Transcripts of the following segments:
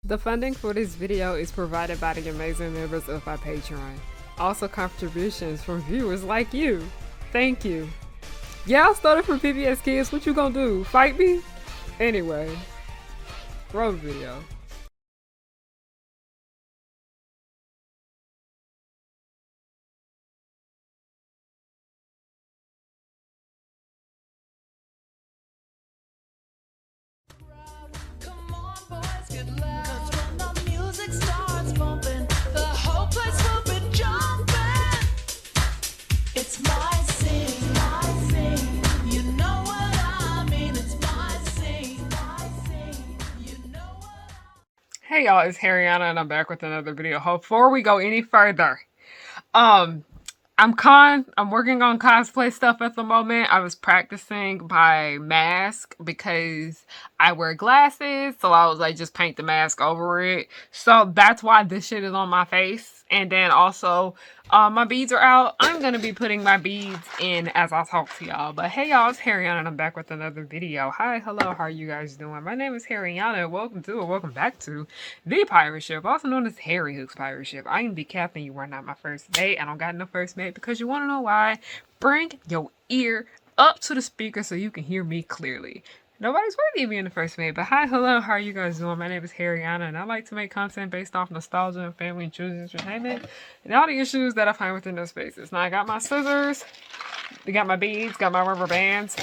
The funding for this video is provided by the amazing members of my Patreon. Also contributions from viewers like you. Thank you. Yeah, I started from PBS Kids. What you gonna do? Fight me? Anyway, roll the video. Come on, boys, get loud. 'Cause when the music starts bumping, the whole place will be jumping. It's my scene, my scene. You know what I mean. It's my scene, my scene. You know what Hey y'all, it's Harriyanna and I'm back with another video. Before we go any further, I'm working on cosplay stuff at the moment. I was practicing my mask because I wear glasses, so I was like, just paint the mask over it. So that's why this shit is on my face. And then also, my beads are out. I'm gonna be putting my beads in as I talk to y'all. But hey y'all, it's Harriyanna and I'm back with another video. Hi, hello, how are you guys doing? My name is Harriyanna and welcome back to the pirate ship, also known as Harry Hook's pirate ship. I am the captain. You are not my first mate. I don't got no first mate because you want to know why? Bring your ear up to the speaker so you can hear me clearly. Nobody's worthy of being the first mate, but hi, hello, how are you guys doing? My name is Harriyanna, and I like to make content based off nostalgia and family and children's entertainment, and all the issues that I find within those spaces. Now, I got my scissors, I got my beads, got my rubber bands.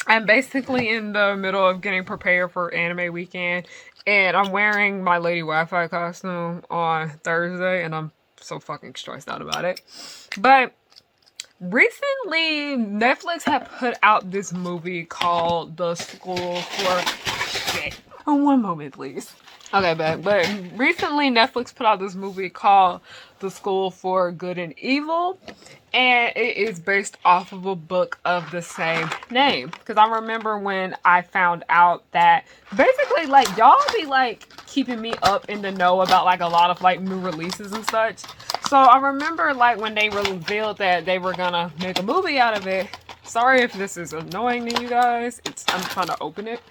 I'm basically in the middle of getting prepared for anime weekend, and I'm wearing my Lady Wi-Fi costume on Thursday, and I'm so fucking stressed out about it. But recently, Netflix had put out this movie called The School for Shit. Oh, one moment, please. Okay, but recently Netflix put out this movie called The School for Good and Evil, and it is based off of a book of the same name. Because I remember when I found out that basically, like, y'all be like keeping me up in the know about like a lot of like new releases and such. So I remember like when they revealed that they were gonna make a movie out of it. Sorry if this is annoying to you guys. I'm trying to open it.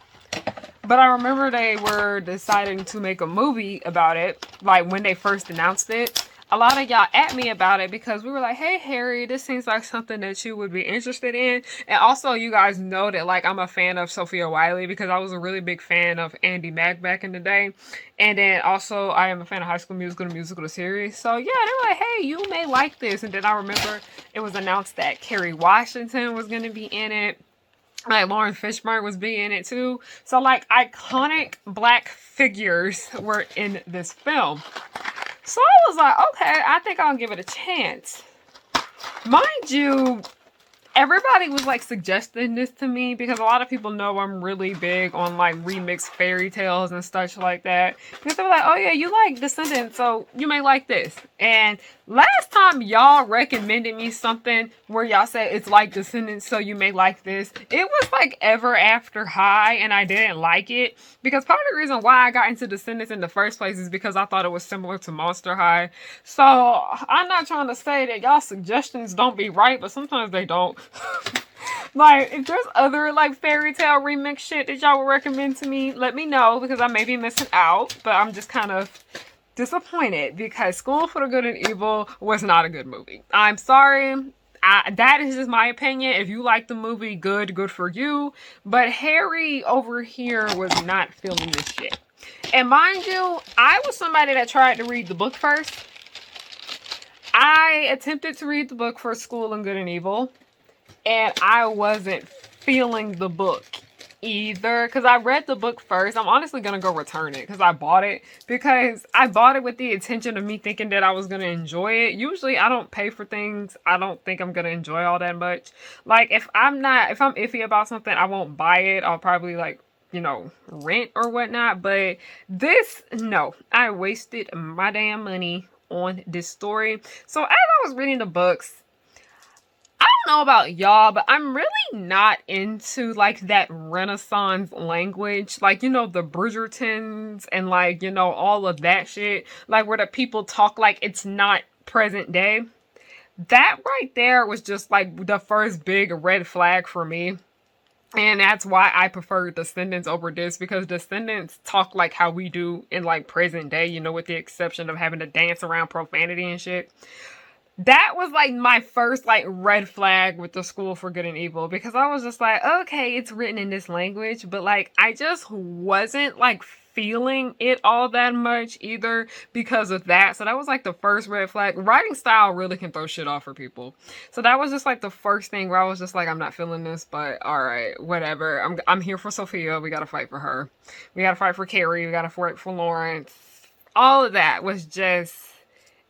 But I remember they were deciding to make a movie about it, like when they first announced it. A lot of y'all at me about it because we were like, hey Harry, this seems like something that you would be interested in. And also you guys know that like I'm a fan of Sophia Wiley because I was a really big fan of Andy Mack back in the day. And then also I am a fan of High School Musical, the musical, the series. So yeah, they were like, hey, you may like this. And then I remember it was announced that Kerry Washington was going to be in it. Like Lauren Fishburne was being in it too. So like iconic black figures were in this film. So I was like, okay, I think I'll give it a chance. Mind you, everybody was like suggesting this to me because a lot of people know I'm really big on like remixed fairy tales and such like that. Because they were like, oh yeah, you like Descendants, so you may like this. And last time y'all recommended me something where y'all said it's like Descendants, so you may like this, it was like Ever After High, and I didn't like it. Because part of the reason why I got into Descendants in the first place is because I thought it was similar to Monster High. So I'm not trying to say that y'all suggestions don't be right, but sometimes they don't. Like, if there's other like fairy tale remix shit that y'all would recommend to me, let me know because I may be missing out. But I'm just kind of disappointed because School for the Good and Evil was not a good movie. I'm sorry. That is just my opinion. If you like the movie, good for you. But Harry over here was not feeling this shit. And mind you, I was somebody that tried to read the book first. I attempted to read the book for School and Good and Evil, and I wasn't feeling the book either because I read the book first. I'm honestly gonna go return it because I bought it with the intention of me thinking that I was gonna enjoy it. Usually I don't pay for things I don't think I'm gonna enjoy all that much. Like if I'm iffy about something, I won't buy it. I'll probably like, you know, rent or whatnot. But this, no, I wasted my damn money on this story. So as I was reading the books, I don't know about y'all, but I'm really not into like that Renaissance language. Like, you know, the Bridgertons and like, you know, all of that shit. Like where the people talk like it's not present day. That right there was just like the first big red flag for me. And that's why I prefer Descendants over this, because Descendants talk like how we do in like present day, you know, with the exception of having to dance around profanity and shit. That was like my first like red flag with the School for Good and Evil, because I was just like, okay, it's written in this language, but like I just wasn't like feeling it all that much either because of that. So that was like the first red flag. Writing style really can throw shit off for people. So that was just like the first thing where I was just like, I'm not feeling this, but all right, whatever. I'm here for Sophia. We gotta fight for her. We gotta fight for Carrie. We gotta fight for Lawrence. All of that was just,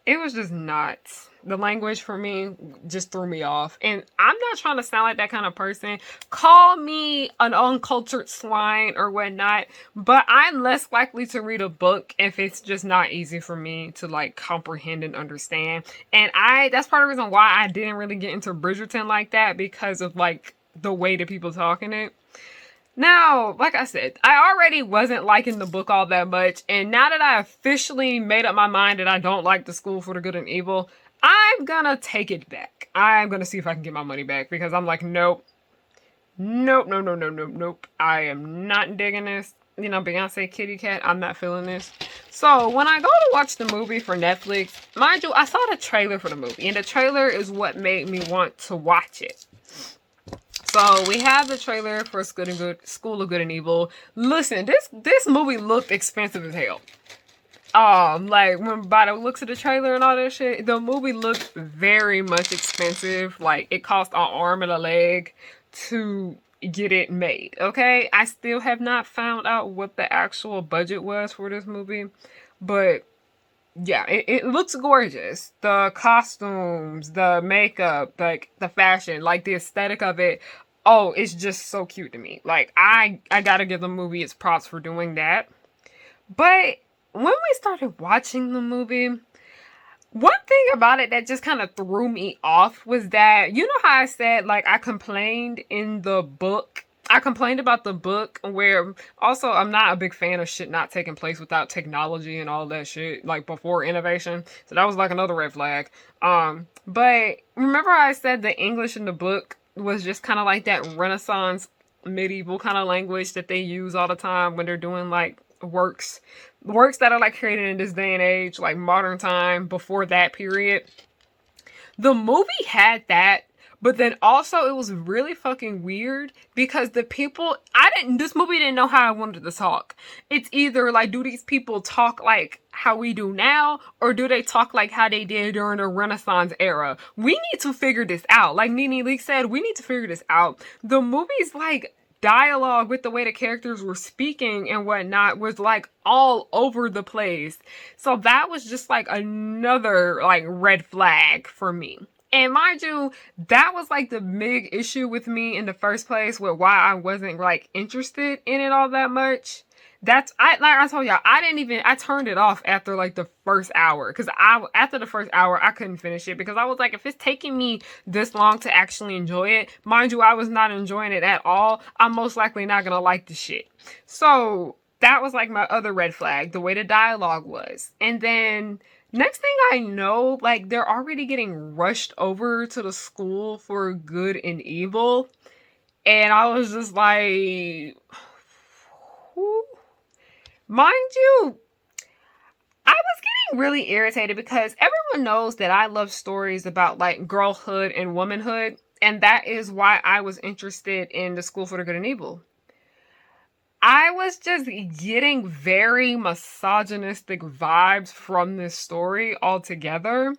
it was just nuts. The language for me just threw me off. And I'm not trying to sound like that kind of person. Call me an uncultured swine or whatnot, but I'm less likely to read a book if it's just not easy for me to like comprehend and understand. And that's part of the reason why I didn't really get into Bridgerton like that, because of like the way that people talk in it. Now, like I said, I already wasn't liking the book all that much, and now that I officially made up my mind that I don't like The School for the Good and Evil, I'm gonna take it back. I'm gonna see if I can get my money back, because I'm like, nope. Nope, no, no, no, no, nope. I am not digging this. You know, Beyonce Kitty Cat, I'm not feeling this. So, when I go to watch the movie for Netflix, mind you, I saw the trailer for the movie, and the trailer is what made me want to watch it. So we have the trailer for School of Good and Evil. Listen, this movie looked expensive as hell. Like when by the looks of the trailer and all that shit, the movie looked very much expensive. Like it cost an arm and a leg to get it made. Okay, I still have not found out what the actual budget was for this movie, but yeah, it looks gorgeous. The costumes, the makeup, like the fashion, like the aesthetic of it. Oh, it's just so cute to me. Like I gotta give the movie its props for doing that. But when we started watching the movie, one thing about it that just kind of threw me off was that, you know how I said like I complained in the book. I complained about the book, where also I'm not a big fan of shit not taking place without technology and all that shit, like before innovation. So that was like another red flag. But remember I said the English in the book was just kind of like that Renaissance medieval kind of language that they use all the time when they're doing like works that are like created in this day and age, like modern time, before that period. The movie had that. But then also it was really fucking weird because the people, this movie didn't know how I wanted to talk. It's either like, do these people talk like how we do now, or do they talk like how they did during the Renaissance era? We need to figure this out. Like Nene Leakes said, we need to figure this out. The movie's like dialogue with the way the characters were speaking and whatnot was like all over the place. So that was just like another like red flag for me. And mind you, that was like the big issue with me in the first place, with why I wasn't like interested in it all that much. Like I told y'all, I turned it off after like the first hour, because after the first hour I couldn't finish it, because I was like, if it's taking me this long to actually enjoy it, mind you, I was not enjoying it at all, I'm most likely not gonna like the shit. So that was like my other red flag, the way the dialogue was. And then next thing I know, like they're already getting rushed over to the School for Good and Evil. And I was just like, who? Mind you, I was getting really irritated because everyone knows that I love stories about like girlhood and womanhood. And that is why I was interested in the School for the Good and Evil. I was just getting very misogynistic vibes from this story altogether,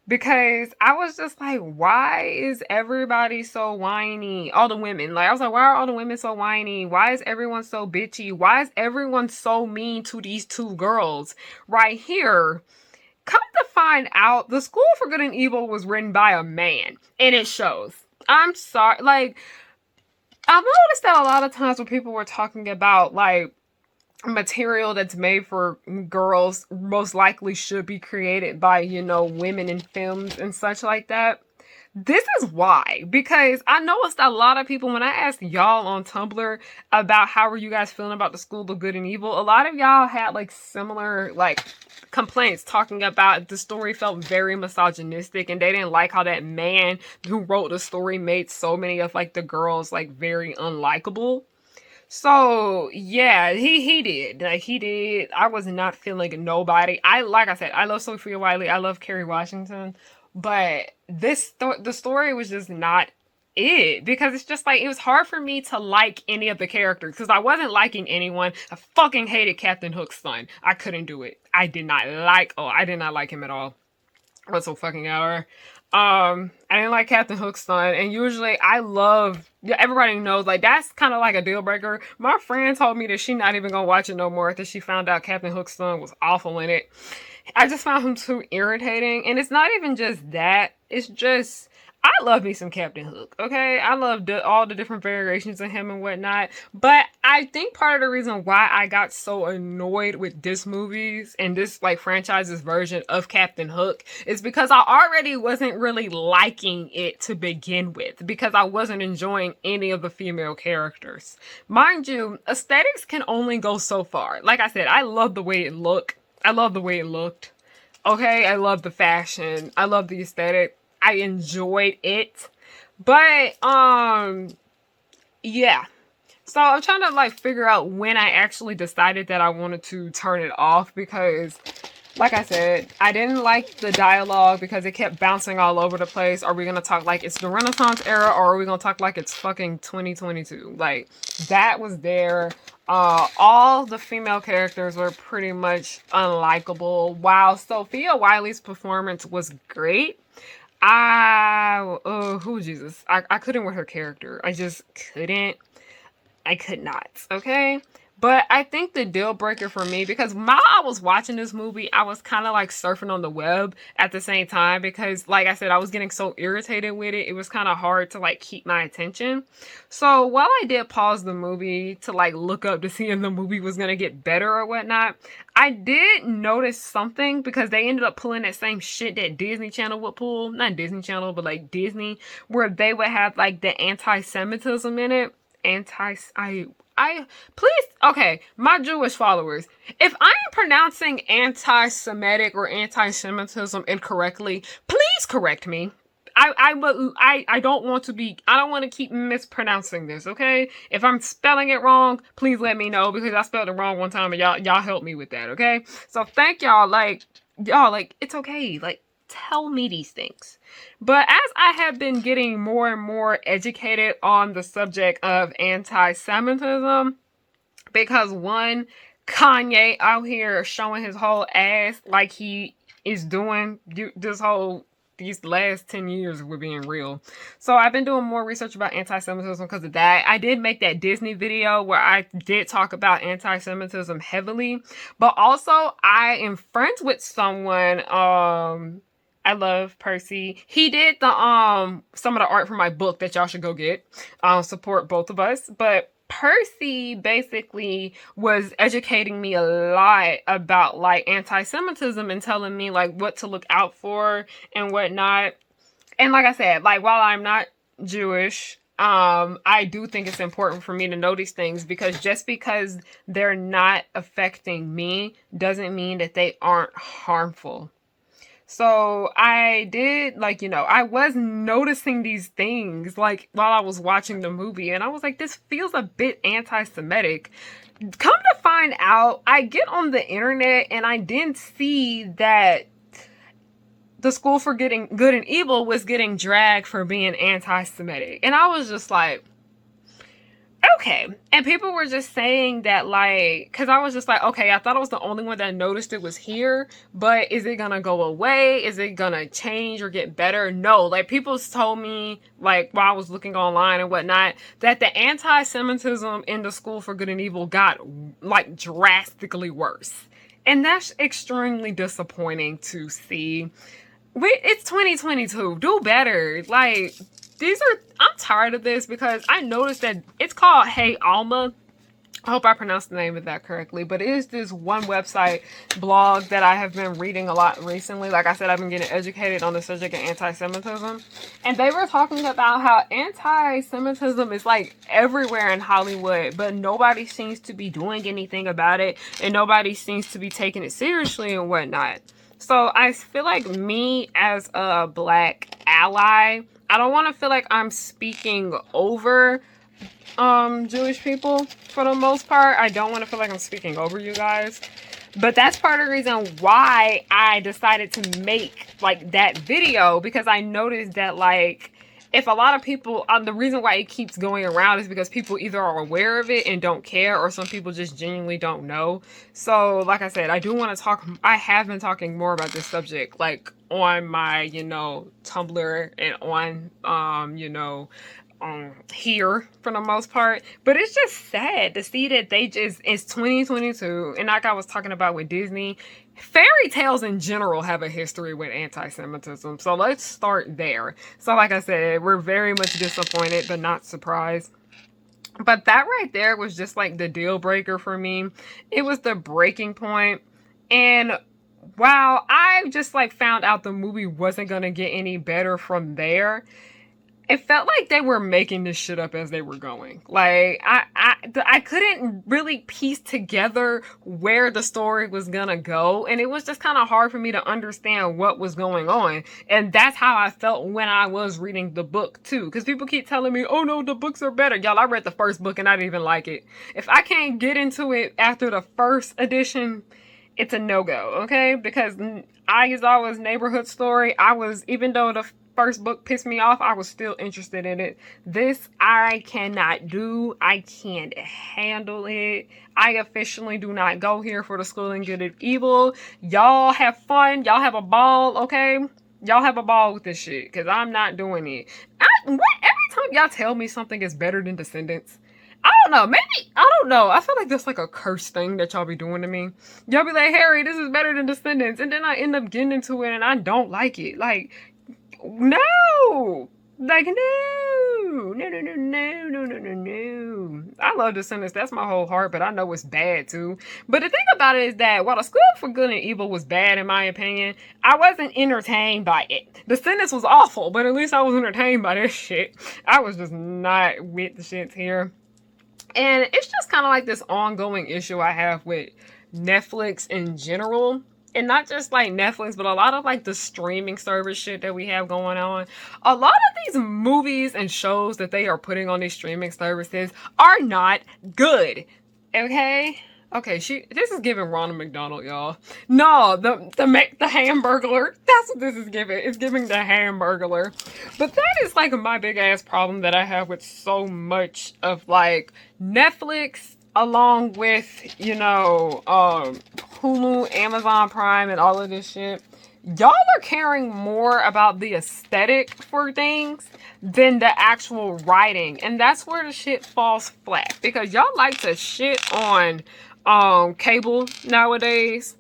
because I was just like, why is everybody so whiny? All the women. Like, I was like, why are all the women so whiny? Why is everyone so bitchy? Why is everyone so mean to these two girls right here? Come to find out, The School for Good and Evil was written by a man, and it shows. I'm sorry, like, I've noticed that a lot of times when people were talking about like material that's made for girls most likely should be created by, you know, women in films and such like that, This is why, because I noticed a lot of people, when I asked y'all on Tumblr about how were you guys feeling about the School of Good and Evil, a lot of y'all had like similar like complaints talking about the story felt very misogynistic, and they didn't like how that man who wrote the story made so many of like the girls like very unlikable. So yeah, he did. Like he did. I was not feeling nobody. Like I said, I love Sophia Wiley. I love Kerry Washington. But the story was just not it, because it's just like it was hard for me to like any of the characters because I wasn't liking anyone. I fucking hated Captain Hook's son. I couldn't do it. I did not like him at all whatsoever. I didn't like Captain Hook's son, and usually I love, yeah, everybody knows, like, that's kind of like a deal breaker. My friend told me that she not even gonna watch it no more after she found out Captain Hook's son was awful in it. I just found him too irritating, and it's not even just that, it's just, I love me some Captain Hook, okay? I love all the different variations of him and whatnot, but I think part of the reason why I got so annoyed with this movie's and this, like, franchise's version of Captain Hook is because I already wasn't really liking it to begin with, because I wasn't enjoying any of the female characters. Mind you, aesthetics can only go so far. Like I said, I love the way it looked. I love the way it looked. Okay, I love the fashion. I love the aesthetic. I enjoyed it. But, yeah. So I'm trying to, like, figure out when I actually decided that I wanted to turn it off because, like I said, I didn't like the dialogue because it kept bouncing all over the place. Are we going to talk like it's the Renaissance era, or are we going to talk like it's fucking 2022? Like, that was there. All the female characters were pretty much unlikable. While Sophia Wiley's performance was great, I couldn't with her character. I just couldn't. I could not. Okay. But I think the deal breaker for me, because while I was watching this movie, I was kind of like surfing on the web at the same time, because like I said, I was getting so irritated with it. It was kind of hard to like keep my attention. So while I did pause the movie to like look up to see if the movie was going to get better or whatnot, I did notice something, because they ended up pulling that same shit that Disney Channel would pull. Not Disney Channel, but like Disney, where they would have like the anti-Semitism in it. Okay, my Jewish followers, if I am pronouncing anti-Semitic or anti-Semitism incorrectly, please correct me. I don't want to keep mispronouncing this, okay? If I'm spelling it wrong, please let me know, because I spelled it wrong one time and y'all help me with that, okay? So thank y'all, it's okay, like, tell me these things. But as I have been getting more and more educated on the subject of anti-Semitism, because one, Kanye out here showing his whole ass like he is doing these last 10 years we're being real. So I've been doing more research about anti-Semitism because of that. I did make that Disney video where I did talk about anti-Semitism heavily, but also I am friends with someone, I love Percy. He did some of the art for my book that y'all should go get. Support both of us. But Percy basically was educating me a lot about like anti-Semitism and telling me like what to look out for and whatnot. And like I said, like, while I'm not Jewish, I do think it's important for me to know these things, because just because they're not affecting me doesn't mean that they aren't harmful. So I did, like, I was noticing these things, like, while I was watching the movie, and I was like, this feels a bit anti-Semitic. Come to find out, I get on the internet, and I didn't see that the School for Good and Evil was getting dragged for being anti-Semitic. And I was just like, okay. And people were just saying that, like, because I was just like, okay, I thought I was the only one that noticed it was here, but is it gonna go away? Is it gonna change or get better? No. Like, people told me, like, while I was looking online and whatnot, that the anti-Semitism in the School for Good and Evil got, like, drastically worse. And that's extremely disappointing to see. It's 2022. Do better. Like, I'm tired of this, because I noticed that it's called Hey Alma. I hope I pronounced the name of that correctly, but it is this one website blog that I have been reading a lot recently. Like I said, I've been getting educated on the subject of anti-Semitism, and they were talking about how anti-Semitism is like everywhere in Hollywood, but nobody seems to be doing anything about it, and nobody seems to be taking it seriously and whatnot. So I feel like me as a black ally, I don't want to feel like I'm speaking over Jewish people for the most part. I don't want to feel like I'm speaking over you guys. But that's part of the reason why I decided to make like that video, because I noticed that like if a lot of people, the reason why it keeps going around is because people either are aware of it and don't care, or some people just genuinely don't know. So like I said, I do want to talk, I have been talking more about this subject like on my, you know, Tumblr and on, you know, here for the most part. But it's just sad to see that they just, it's 2022, and like I was talking about with Disney, fairy tales in general have a history with anti-Semitism. So let's start there. So like I said, we're very much disappointed but not surprised. But that right there was just like the deal breaker for me. It was the breaking point. And wow, I just like found out the movie wasn't gonna get any better from there. It felt like they were making this shit up as they were going. Like, I couldn't really piece together where the story was gonna go, and it was just kind of hard for me to understand what was going on. And that's how I felt when I was reading the book, too. Because people keep telling me, oh no, the books are better. Y'all, I read the first book and I didn't even like it. If I can't get into it after the first edition, it's a no-go, okay? Because I is always neighborhood story. Even though the first book pissed me off, I was still interested in it. This I cannot do. I can't handle it. I officially do not go here for the schooling good of evil. Y'all have fun. Y'all have a ball, okay? Y'all have a ball with this shit, because I'm not doing it. Every time y'all tell me something is better than Descendants, I don't know, maybe, I don't know. I feel like that's like a curse thing that y'all be doing to me. Y'all be like, Harry, this is better than Descendants, and then I end up getting into it and I don't like it. Like, no! Like, no! No. I love Descendants. That's my whole heart, but I know it's bad too. But the thing about it is that while The School for Good and Evil was bad in my opinion, I wasn't entertained by it. Descendants was awful, but at least I was entertained by this shit. I was just not with the shits here. And it's just kind of like this ongoing issue I have with Netflix in general. And not just like Netflix, but a lot of like the streaming service shit that we have going on. A lot of these movies and shows that they are putting on these streaming services are not good. Okay? Okay, this is giving Ronald McDonald, y'all. No, the Hamburglar. That's what this is giving. It's giving the Hamburglar. But that is like my big ass problem that I have with so much of like Netflix, along with, you know, Hulu, Amazon Prime, and all of this shit. Y'all are caring more about the aesthetic for things than the actual writing. And that's where the shit falls flat. Because y'all like to shit on cable nowadays.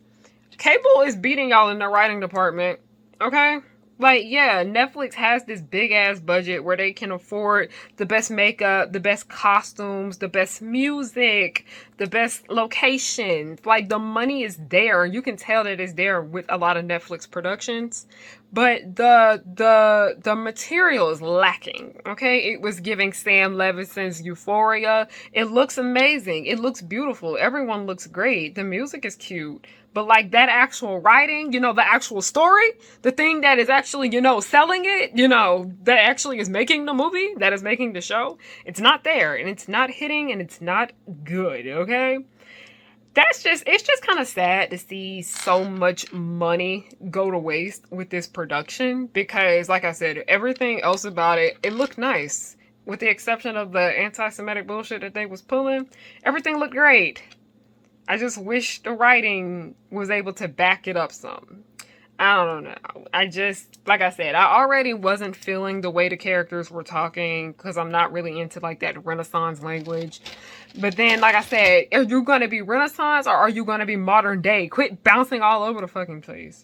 Cable is beating y'all in the writing department. Okay? Like, yeah, Netflix has this big ass budget where they can afford the best makeup, the best costumes, the best music, the best locations. Like, the money is there. You can tell that it's there with a lot of Netflix productions. But the material is lacking, okay? It was giving Sam Levinson's Euphoria. It looks amazing. It looks beautiful. Everyone looks great. The music is cute. But like that actual writing, you know, the actual story, the thing that is actually, you know, selling it, you know, that actually is making the movie, that is making the show, it's not there, and it's not hitting, and it's not good, okay? It's just kind of sad to see so much money go to waste with this production, because like I said, everything else about it, it looked nice. With the exception of the anti-Semitic bullshit that they was pulling, everything looked great. I just wish the writing was able to back it up some. I don't know. Like I said, I already wasn't feeling the way the characters were talking because I'm not really into like that Renaissance language. But then, like I said, are you going to be Renaissance or are you going to be modern day? Quit bouncing all over the fucking place.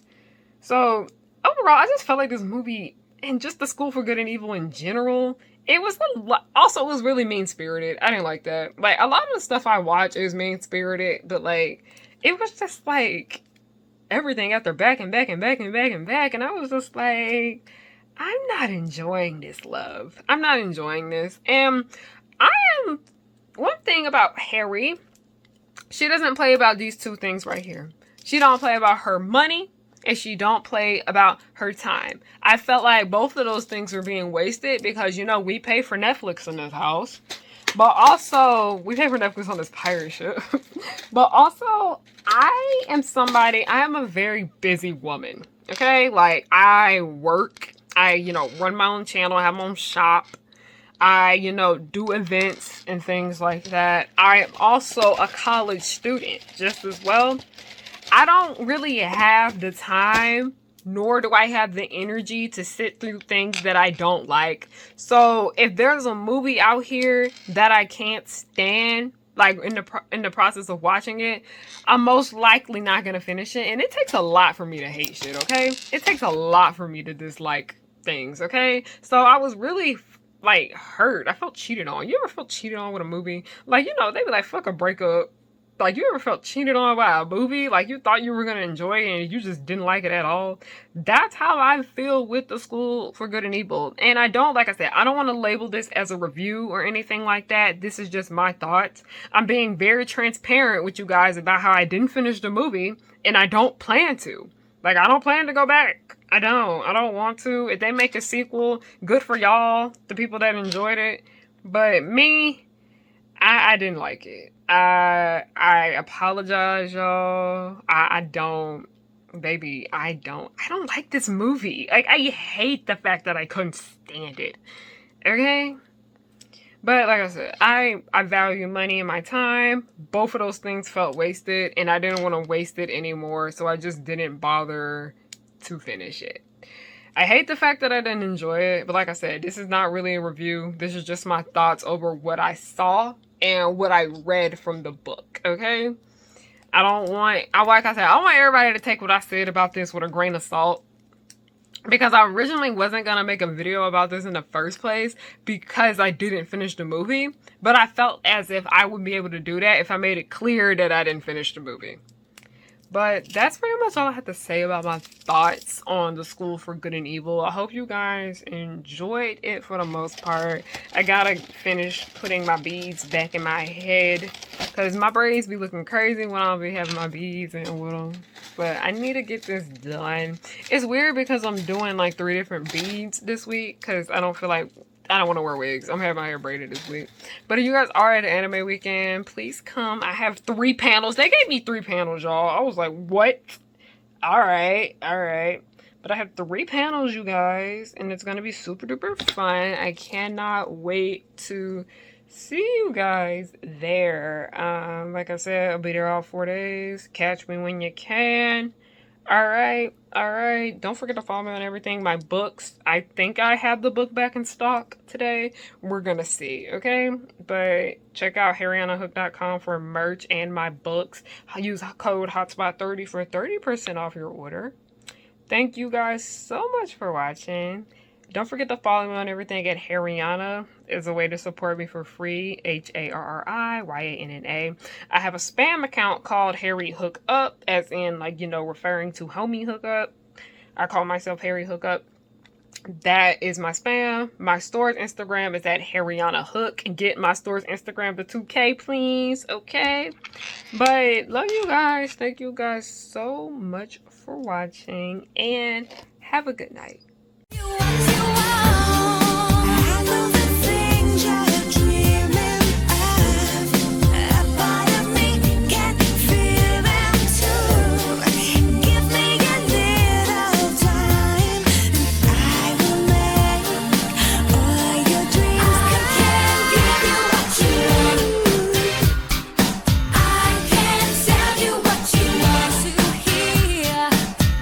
So, overall, I just felt like this movie, and just The School for Good and Evil in general, it was also it was really mean spirited. I didn't like that. Like a lot of the stuff I watch is mean spirited, but like it was just like everything after back and back and back and back and back, and I was just like, I'm not enjoying this, love. I'm not enjoying this. And I am one thing about Harry, she doesn't play about these two things right here. She don't play about her money, and she don't play about her time. I felt like both of those things were being wasted because, you know, we pay for Netflix in this house. But also, we pay for Netflix on this pirate ship. But also, I am a very busy woman. Okay? Like, I work. I, you know, run my own channel. I have my own shop. I, you know, do events and things like that. I am also a college student just as well. I don't really have the time, nor do I have the energy to sit through things that I don't like. So if there's a movie out here that I can't stand, like in the process of watching it, I'm most likely not going to finish it. And it takes a lot for me to hate shit, okay? It takes a lot for me to dislike things, okay? So I was really like hurt. I felt cheated on. You ever felt cheated on with a movie? Like, you know, they be like, fuck a breakup. Like, you ever felt cheated on by a movie? Like, you thought you were going to enjoy it and you just didn't like it at all? That's how I feel with The School for Good and Evil. And I don't, like I said, I don't want to label this as a review or anything like that. This is just my thoughts. I'm being very transparent with you guys about how I didn't finish the movie and I don't plan to. Like, I don't plan to go back. I don't want to. If they make a sequel, good for y'all, the people that enjoyed it. But me, I didn't like it. I apologize, y'all. I don't like this movie. Like, I hate the fact that I couldn't stand it. Okay? But like I said, I value money and my time. Both of those things felt wasted, and I didn't want to waste it anymore, so I just didn't bother to finish it. I hate the fact that I didn't enjoy it, but like I said, this is not really a review. This is just my thoughts over what I saw and what I read from the book, okay? Like I said, I want everybody to take what I said about this with a grain of salt. Because I originally wasn't going to make a video about this in the first place because I didn't finish the movie. But I felt as if I would be able to do that if I made it clear that I didn't finish the movie. But that's pretty much all I have to say about my thoughts on The School for Good and Evil. I hope you guys enjoyed it for the most part. I gotta finish putting my beads back in my head because my braids be looking crazy when I'll be having my beads in with them. But I need to get this done. It's weird because I'm doing like 3 different beads this week because I don't want to wear wigs. I'm having my hair braided this week. But if you guys are at anime weekend, please come. I have 3 panels. They gave me 3 panels, y'all. I was like, what? All right. But I have 3 panels, you guys. And it's going to be super duper fun. I cannot wait to see you guys there. Like I said, I'll be there all 4 days. Catch me when you can. All right. Don't forget to follow me on everything. My books, I think I have the book back in stock today. We're going to see, okay? But check out harriyannahook.com for merch and my books. Use code HOTSPOT30 for 30% off your order. Thank you guys so much for watching. Don't forget to follow me on everything at Harriyanna. Is a way to support me for free. HARRIYANNA. I have a spam account called Harry Hook Up, as in, like, you know, referring to homie hookup. I call myself Harry Hookup. That is my spam. My store's Instagram is at harriyannahook. Get my store's Instagram to 2K, please. Okay? But love you guys. Thank you guys so much for watching. And have a good night.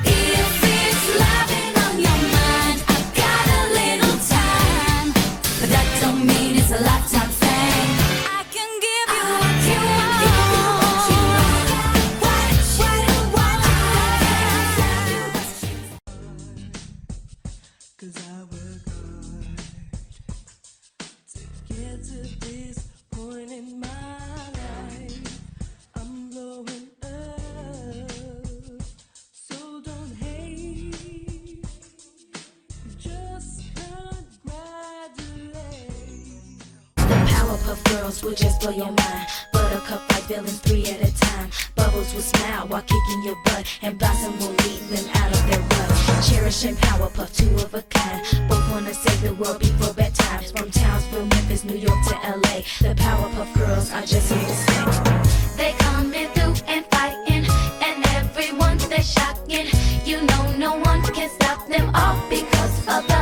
If it's loving on your mind. girls will just blow your mind. Buttercup fight villains 3 at a time. Bubbles will smile while kicking your butt, and Blossom will lead them out of their rut. Cherish and Powerpuff, 2 of a kind. Both wanna save the world before bedtime. From Townsville, Memphis, New York to LA, the Powerpuff Girls are just here to stay. They coming through and fighting, and everyone they're shocking. You know no one can stop them all because of the